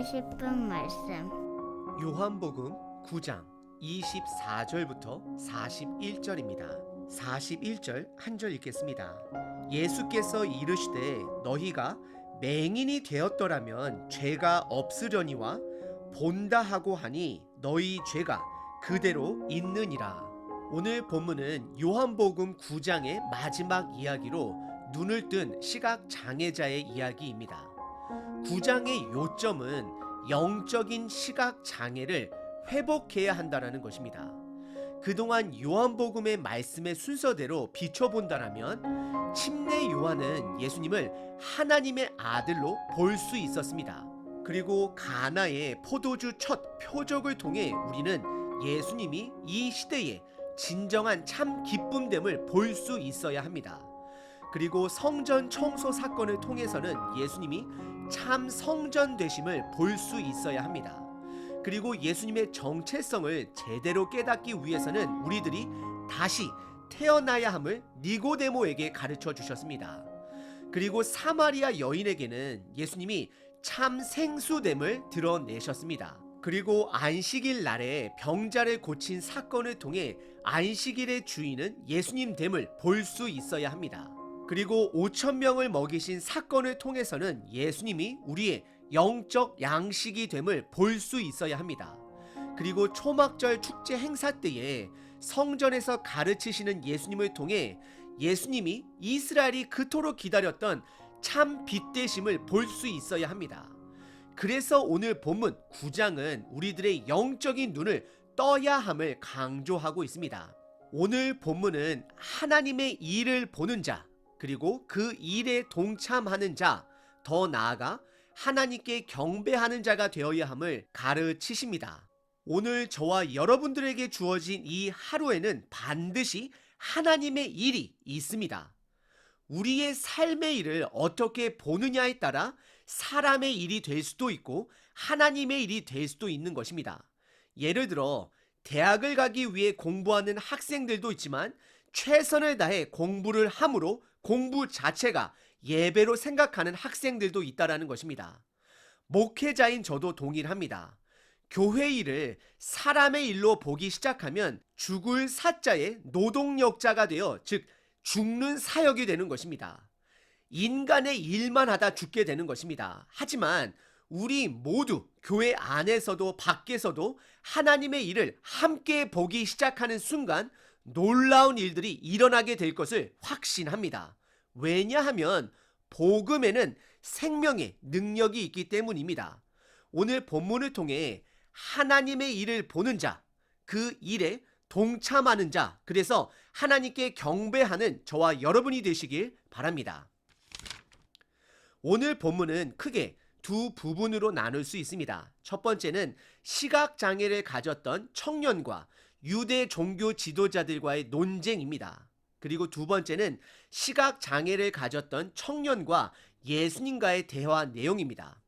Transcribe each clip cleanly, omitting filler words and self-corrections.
싶은 말씀. 요한복음 9장 24절부터 41절입니다. 41절 한 절 읽겠습니다. 예수께서 이르시되 너희가 맹인이 되었더라면 죄가 없으려니와 본다 하고 하니 너희 죄가 그대로 있느니라. 오늘 본문은 요한복음 9장의 마지막 이야기로 눈을 뜬 시각장애자의 이야기입니다. 9장의 요점은 영적인 시각장애를 회복해야 한다는 것입니다. 그동안 요한복음의 말씀의 순서대로 비춰본다라면 침례 요한은 예수님을 하나님의 아들로 볼 수 있었습니다. 그리고 가나의 포도주 첫 표적을 통해 우리는 예수님이 이 시대에 진정한 참 기쁨됨을 볼 수 있어야 합니다. 그리고 성전 청소 사건을 통해서는 예수님이 참 성전 되심을 볼 수 있어야 합니다. 그리고 예수님의 정체성을 제대로 깨닫기 위해서는 우리들이 다시 태어나야 함을 니고데모에게 가르쳐 주셨습니다. 그리고 사마리아 여인에게는 예수님이 참 생수됨을 드러내셨습니다. 그리고 안식일 날에 병자를 고친 사건을 통해 안식일의 주인은 예수님 됨을 볼 수 있어야 합니다. 그리고 5,000명을 먹이신 사건을 통해서는 예수님이 우리의 영적 양식이 됨을 볼 수 있어야 합니다. 그리고 초막절 축제 행사 때에 성전에서 가르치시는 예수님을 통해 예수님이 이스라엘이 그토록 기다렸던 참 빛 되심을 볼 수 있어야 합니다. 그래서 오늘 본문 9장은 우리들의 영적인 눈을 떠야 함을 강조하고 있습니다. 오늘 본문은 하나님의 일을 보는 자, 그리고 그 일에 동참하는 자, 더 나아가 하나님께 경배하는 자가 되어야 함을 가르치십니다. 오늘 저와 여러분들에게 주어진 이 하루에는 반드시 하나님의 일이 있습니다. 우리의 삶의 일을 어떻게 보느냐에 따라 사람의 일이 될 수도 있고 하나님의 일이 될 수도 있는 것입니다. 예를 들어 대학을 가기 위해 공부하는 학생들도 있지만 최선을 다해 공부를 함으로 공부 자체가 예배로 생각하는 학생들도 있다라는 것입니다. 목회자인 저도 동일합니다. 교회 일을 사람의 일로 보기 시작하면 죽을 사자의 노동력자가 되어 즉 죽는 사역이 되는 것입니다. 인간의 일만 하다 죽게 되는 것입니다. 하지만 우리 모두 교회 안에서도 밖에서도 하나님의 일을 함께 보기 시작하는 순간 놀라운 일들이 일어나게 될 것을 확신합니다. 왜냐하면 복음에는 생명의 능력이 있기 때문입니다. 오늘 본문을 통해 하나님의 일을 보는 자, 그 일에 동참하는 자, 그래서 하나님께 경배하는 저와 여러분이 되시길 바랍니다. 오늘 본문은 크게 두 부분으로 나눌 수 있습니다. 첫 번째는 시각장애를 가졌던 청년과 유대 종교 지도자들과의 논쟁입니다. 그리고 두 번째는 시각장애를 가졌던 청년과 예수님과의 대화 내용입니다.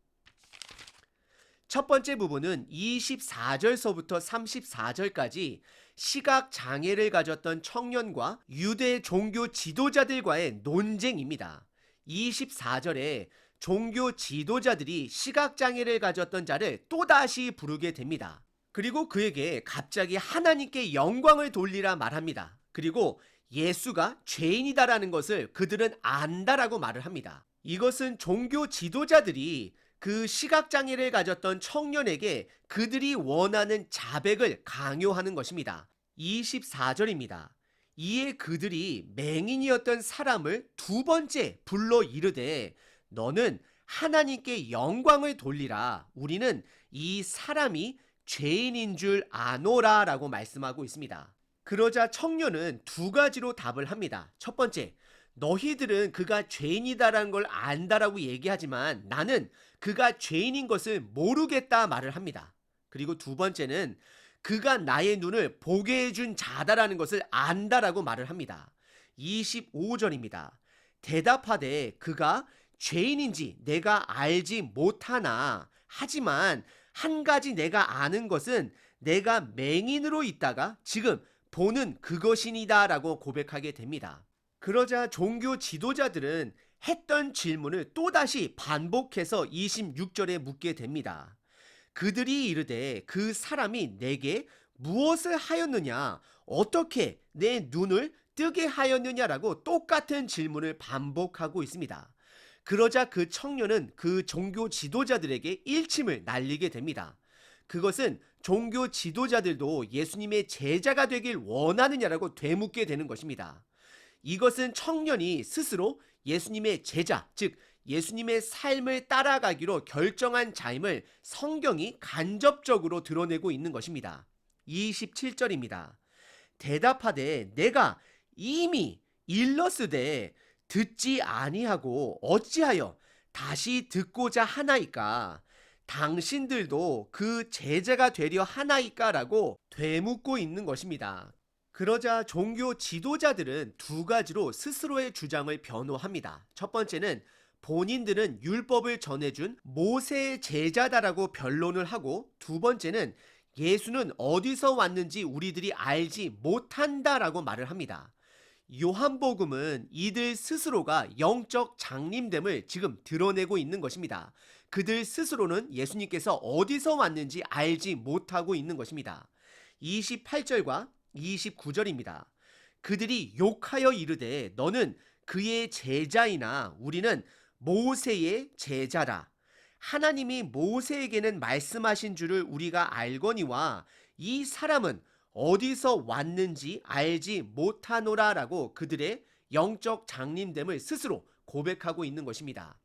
첫 번째 부분은 24절서부터 34절까지 시각장애를 가졌던 청년과 유대 종교 지도자들과의 논쟁입니다. 24절에 종교 지도자들이 시각장애를 가졌던 자를 또다시 부르게 됩니다. 그리고 그에게 갑자기 하나님께 영광을 돌리라 말합니다. 그리고 예수가 죄인이다라는 것을 그들은 안다라고 말을 합니다. 이것은 종교 지도자들이 그 시각장애를 가졌던 청년에게 그들이 원하는 자백을 강요하는 것입니다. 24절입니다. 이에 그들이 맹인이었던 사람을 두 번째 불러 이르되 너는 하나님께 영광을 돌리라. 우리는 이 사람이 죄인인 줄 아노라 라고 말씀하고 있습니다. 그러자 청년은 두 가지로 답을 합니다. 첫 번째, 너희들은 그가 죄인이다라는 걸 안다라고 얘기하지만 나는 그가 죄인인 것을 모르겠다 말을 합니다. 그리고 두 번째는 그가 나의 눈을 보게 해준 자다라는 것을 안다라고 말을 합니다. 25절입니다. 대답하되 그가 죄인인지 내가 알지 못하나 하지만 한 가지 내가 아는 것은 내가 맹인으로 있다가 지금 보는 그것이니다 라고 고백하게 됩니다. 그러자 종교 지도자들은 했던 질문을 또다시 반복해서 26절에 묻게 됩니다. 그들이 이르되 그 사람이 내게 무엇을 하였느냐 어떻게 내 눈을 뜨게 하였느냐라고 똑같은 질문을 반복하고 있습니다. 그러자 그 청년은 그 종교 지도자들에게 일침을 날리게 됩니다. 그것은 종교 지도자들도 예수님의 제자가 되길 원하느냐라고 되묻게 되는 것입니다. 이것은 청년이 스스로 예수님의 제자, 즉 예수님의 삶을 따라가기로 결정한 자임을 성경이 간접적으로 드러내고 있는 것입니다. 27절입니다. 대답하되 내가 이미 일렀으되 듣지 아니하고 어찌하여 다시 듣고자 하나이까? 당신들도 그 제자가 되려 하나이까라고 되묻고 있는 것입니다. 그러자 종교 지도자들은 두 가지로 스스로의 주장을 변호합니다. 첫 번째는 본인들은 율법을 전해준 모세의 제자다라고 변론을 하고, 두 번째는 예수는 어디서 왔는지 우리들이 알지 못한다라고 말을 합니다. 요한복음은 이들 스스로가 영적 장님됨을 지금 드러내고 있는 것입니다. 그들 스스로는 예수님께서 어디서 왔는지 알지 못하고 있는 것입니다. 28절과 29절입니다. 그들이 욕하여 이르되 너는 그의 제자이나 우리는 모세의 제자라. 하나님이 모세에게는 말씀하신 줄을 우리가 알거니와 이 사람은 어디서 왔는지 알지 못하노라라고 그들의 영적 장님됨을 스스로 고백하고 있는 것입니다.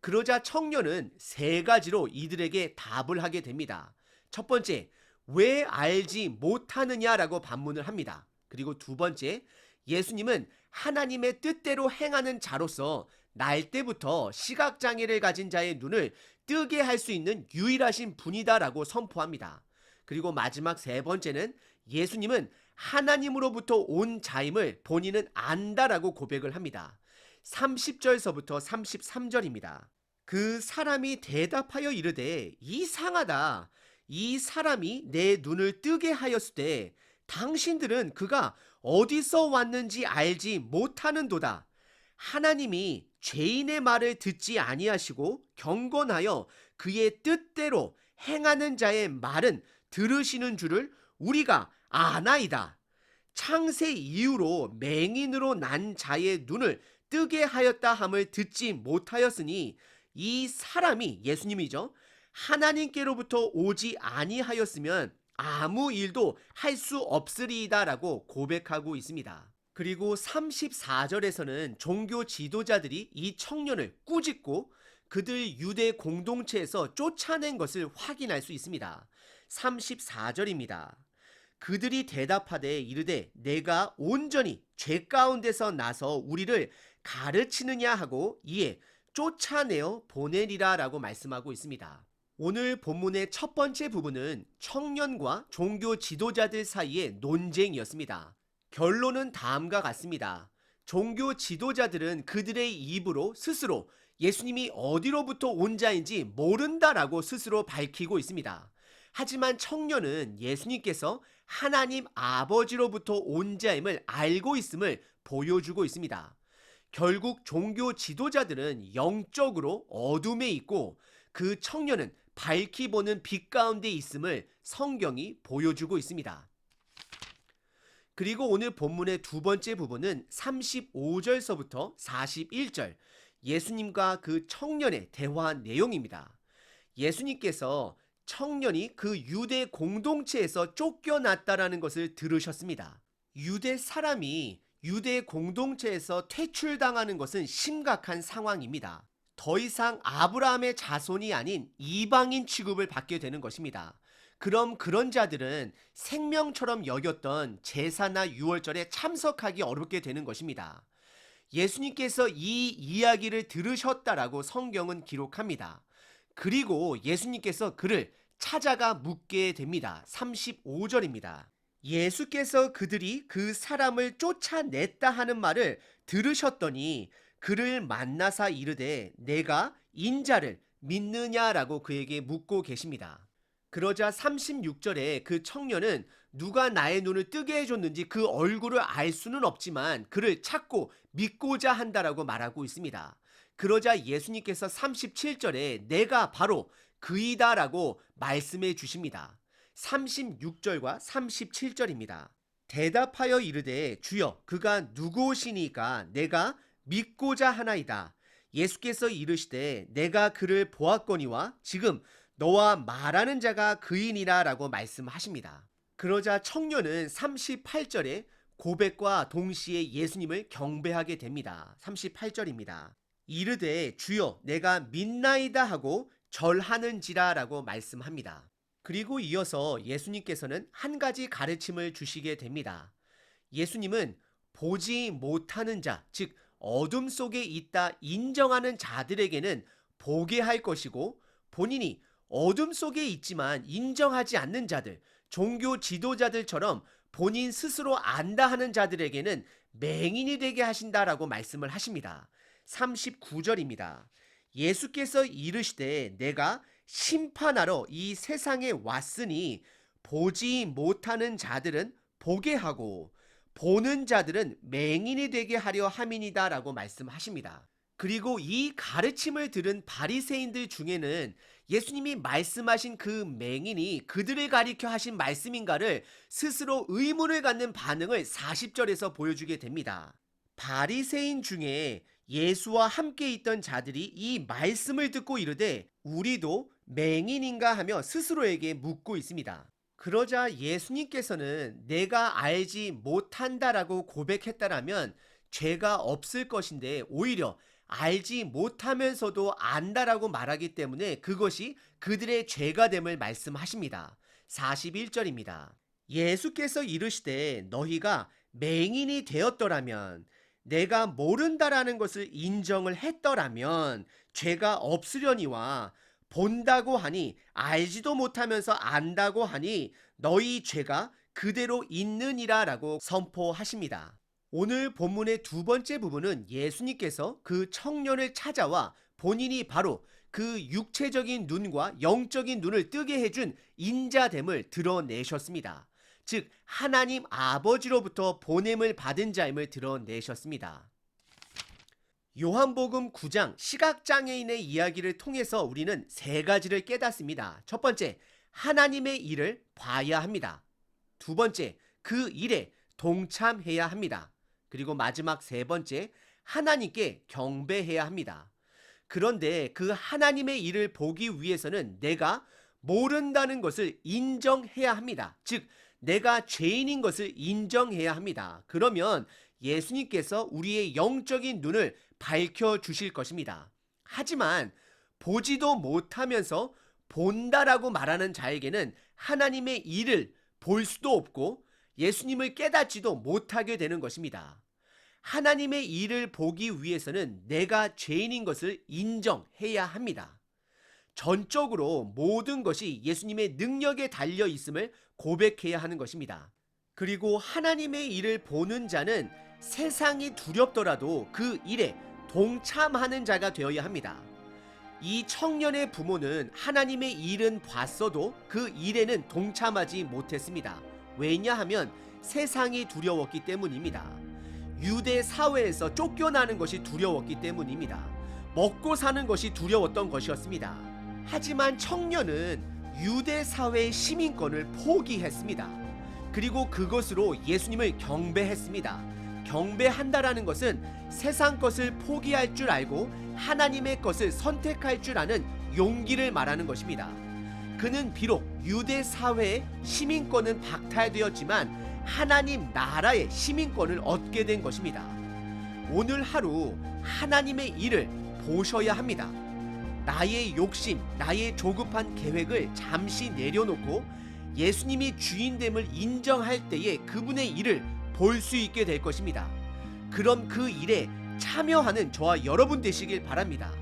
그러자 청년은 세 가지로 이들에게 답을 하게 됩니다. 첫 번째, 왜 알지 못하느냐라고 반문을 합니다. 그리고 두 번째, 예수님은 하나님의 뜻대로 행하는 자로서 날 때부터 시각장애를 가진 자의 눈을 뜨게 할 수 있는 유일하신 분이다라고 선포합니다. 그리고 마지막 세 번째는 예수님은 하나님으로부터 온 자임을 본인은 안다라고 고백을 합니다. 30절서부터 33절입니다. 그 사람이 대답하여 이르되 이상하다. 이 사람이 내 눈을 뜨게 하였으되 당신들은 그가 어디서 왔는지 알지 못하는도다. 하나님이 죄인의 말을 듣지 아니하시고 경건하여 그의 뜻대로 행하는 자의 말은 들으시는 줄을 우리가 아나이다. 창세 이후로 맹인으로 난 자의 눈을 뜨게 하였다 함을 듣지 못하였으니 이 사람이 예수님이죠. 하나님께로부터 오지 아니하였으면 아무 일도 할 수 없으리이다라고 고백하고 있습니다. 그리고 34절에서는 종교 지도자들이 이 청년을 꾸짖고 그들 유대 공동체에서 쫓아낸 것을 확인할 수 있습니다. 34절입니다. 그들이 대답하되 이르되 내가 온전히 죄 가운데서 나서 우리를 가르치느냐 하고 이에 쫓아내어 보내리라 라고 말씀하고 있습니다. 오늘 본문의 첫 번째 부분은 청년과 종교 지도자들 사이의 논쟁이었습니다. 결론은 다음과 같습니다. 종교 지도자들은 그들의 입으로 스스로 예수님이 어디로부터 온 자인지 모른다라고 스스로 밝히고 있습니다. 하지만 청년은 예수님께서 하나님 아버지로부터 온 자임을 알고 있음을 보여주고 있습니다. 결국 종교 지도자들은 영적으로 어둠에 있고 그 청년은 밝히 보는 빛 가운데 있음을 성경이 보여주고 있습니다. 그리고 오늘 본문의 두 번째 부분은 35절서부터 41절 예수님과 그 청년의 대화 내용입니다. 예수님께서 청년이 그 유대 공동체에서 쫓겨났다라는 것을 들으셨습니다. 유대 사람이 유대 공동체에서 퇴출당하는 것은 심각한 상황입니다. 더 이상 아브라함의 자손이 아닌 이방인 취급을 받게 되는 것입니다. 그럼 그런 자들은 생명처럼 여겼던 제사나 유월절에 참석하기 어렵게 되는 것입니다. 예수님께서 이 이야기를 들으셨다라고 성경은 기록합니다. 그리고 예수님께서 그를 찾아가 묻게 됩니다. 35절입니다. 예수께서 그들이 그 사람을 쫓아냈다 하는 말을 들으셨더니 그를 만나사 이르되 내가 인자를 믿느냐라고 그에게 묻고 계십니다. 그러자 36절에 그 청년은 누가 나의 눈을 뜨게 해줬는지 그 얼굴을 알 수는 없지만 그를 찾고 믿고자 한다라고 말하고 있습니다. 그러자 예수님께서 37절에 내가 바로 그이다 라고 말씀해 주십니다. 36절과 37절입니다. 대답하여 이르되 주여 그가 누구시니까 내가 믿고자 하나이다. 예수께서 이르시되 내가 그를 보았거니와 지금 너와 말하는 자가 그이니라 라고 말씀하십니다. 그러자 청년은 38절에 고백과 동시에 예수님을 경배하게 됩니다. 38절입니다. 이르되 주여 내가 믿나이다 하고 절하는지라 라고 말씀합니다. 그리고 이어서 예수님께서는 한 가지 가르침을 주시게 됩니다. 예수님은 보지 못하는 자, 즉 어둠 속에 있다 인정하는 자들에게는 보게 할 것이고 본인이 어둠 속에 있지만 인정하지 않는 자들, 종교 지도자들처럼 본인 스스로 안다 하는 자들에게는 맹인이 되게 하신다라고 말씀을 하십니다. 39절입니다. 예수께서 이르시되 내가 심판하러 이 세상에 왔으니 보지 못하는 자들은 보게 하고 보는 자들은 맹인이 되게 하려 함이니다 라고 말씀하십니다. 그리고 이 가르침을 들은 바리새인들 중에는 예수님이 말씀하신 그 맹인이 그들을 가리켜 하신 말씀인가를 스스로 의문을 갖는 반응을 40절에서 보여주게 됩니다. 바리새인 중에 예수와 함께 있던 자들이 이 말씀을 듣고 이르되 우리도 맹인인가 하며 스스로에게 묻고 있습니다. 그러자 예수님께서는 내가 알지 못한다라고 고백했다라면 죄가 없을 것인데 오히려 알지 못하면서도 안다라고 말하기 때문에 그것이 그들의 죄가 됨을 말씀하십니다. 41절입니다. 예수께서 이르시되 너희가 맹인이 되었더라면 내가 모른다라는 것을 인정을 했더라면 죄가 없으려니와 본다고 하니 알지도 못하면서 안다고 하니 너희 죄가 그대로 있느니라 라고 선포하십니다. 오늘 본문의 두 번째 부분은 예수님께서 그 청년을 찾아와 본인이 바로 그 육체적인 눈과 영적인 눈을 뜨게 해준 인자됨을 드러내셨습니다. 즉 하나님 아버지로부터 보냄을 받은 자임을 드러내셨습니다. 요한복음 9장 시각장애인의 이야기를 통해서 우리는 세 가지를 깨닫습니다. 첫 번째, 하나님의 일을 봐야 합니다. 두 번째, 그 일에 동참해야 합니다. 그리고 마지막 세 번째, 하나님께 경배해야 합니다. 그런데 그 하나님의 일을 보기 위해서는 내가 모른다는 것을 인정해야 합니다. 즉 내가 죄인인 것을 인정해야 합니다. 그러면 예수님께서 우리의 영적인 눈을 밝혀주실 것입니다. 하지만 보지도 못하면서 본다라고 말하는 자에게는 하나님의 일을 볼 수도 없고 예수님을 깨닫지도 못하게 되는 것입니다. 하나님의 일을 보기 위해서는 내가 죄인인 것을 인정해야 합니다. 전적으로 모든 것이 예수님의 능력에 달려 있음을 고백해야 하는 것입니다. 그리고 하나님의 일을 보는 자는 세상이 두렵더라도 그 일에 동참하는 자가 되어야 합니다. 이 청년의 부모는 하나님의 일은 봤어도 그 일에는 동참하지 못했습니다. 왜냐하면 세상이 두려웠기 때문입니다. 유대 사회에서 쫓겨나는 것이 두려웠기 때문입니다. 먹고 사는 것이 두려웠던 것이었습니다. 하지만 청년은 유대 사회의 시민권을 포기했습니다. 그리고 그것으로 예수님을 경배했습니다. 경배한다라는 것은 세상 것을 포기할 줄 알고 하나님의 것을 선택할 줄 아는 용기를 말하는 것입니다. 그는 비록 유대 사회의 시민권은 박탈되었지만 하나님 나라의 시민권을 얻게 된 것입니다. 오늘 하루 하나님의 일을 보셔야 합니다. 나의 욕심, 나의 조급한 계획을 잠시 내려놓고 예수님이 주인됨을 인정할 때에 그분의 일을 볼 수 있게 될 것입니다. 그럼 그 일에 참여하는 저와 여러분 되시길 바랍니다.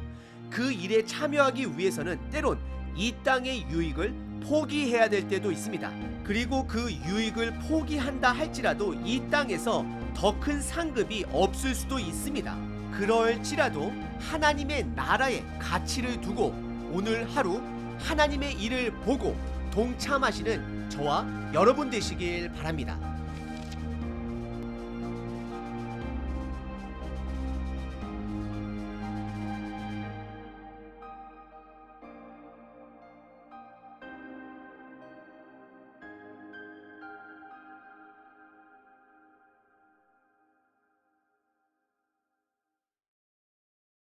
그 일에 참여하기 위해서는 때론 이 땅의 유익을 포기해야 될 때도 있습니다. 그리고 그 유익을 포기한다 할지라도 이 땅에서 더 큰 상급이 없을 수도 있습니다. 그럴지라도 하나님의 나라에 가치를 두고 오늘 하루 하나님의 일을 보고 동참하시는 저와 여러분 되시길 바랍니다.